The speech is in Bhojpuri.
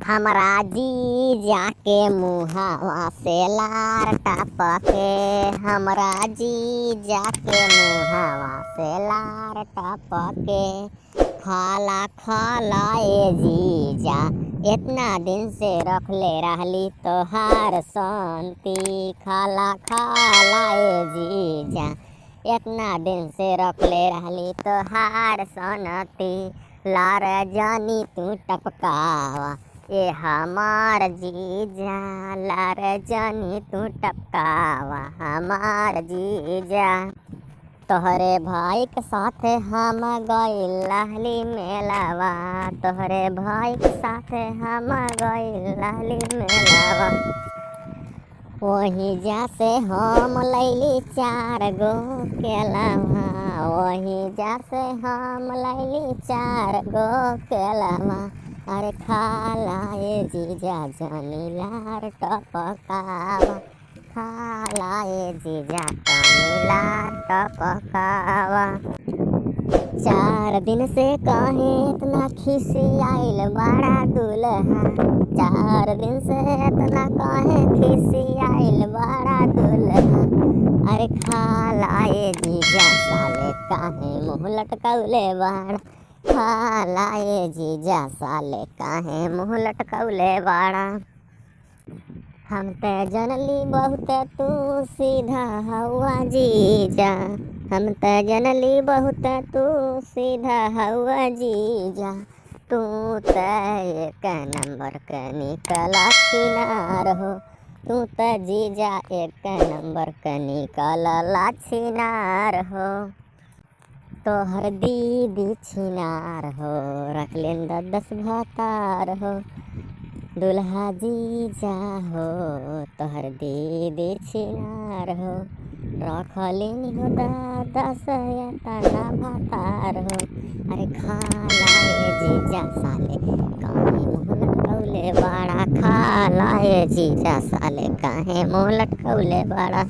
हमरा जीजा के मुहावा से लार टपके। हमरा जीजा के मुहावा से लार टपके। खाला खाला ए जीजा, इतना दिन से रखले रहली तोहार शांति। खाला खाला ए जीजा, इतना दिन से रखले रहली तोहार शांति। लार जानी तू टपकावा ए हमार जीजा, लार जानी तू टपकावा हमार जीजा। तोहरे भाई के साथे हम गइल रहली मेलावा। तोहरे भाई के साथे हम गइल रहली मेलावा। वही जा से हम लैली 4 गो केलावा। वही जा से हम लैली 4 गो केलावा। अरे खाला ए जीजा जानी लार टपकावा। खाला ए जीजा जानी लार टपकावा। 4 दिन से काहे इतना खिसियाइल बड़ा दुल्हा। 4 दिन से इतना काहे खिसियाइल बड़ा दुल्हा। अरे खाला ए जीजा साले काहे मुँह लटकौले बाड़ा। खाला ए जीजा साले काहे मुँह लटकौले बाड़ा। हम ते जनली बहुत तू सीधा हवा जीजा। हम ते जनली बहुत तू सीधा हवा जीजा। तू ते 1 नंबर के निकला छिनार हो। तू ते जीजा 1 नंबर के निकला छिनार हो। तोहर दीदी छिनार हो, रख लेन 10 भतार हो। दुल्हा जीजा हो, तोहर दीदी छिनार हो, रख लेन हो 10 तना भतार हो। अरे खाला ए जीजा साले काहे मुँह लटकौले बाड़ा। खाला ए जीजा साले काहे मुँह लटकौले बाड़ा।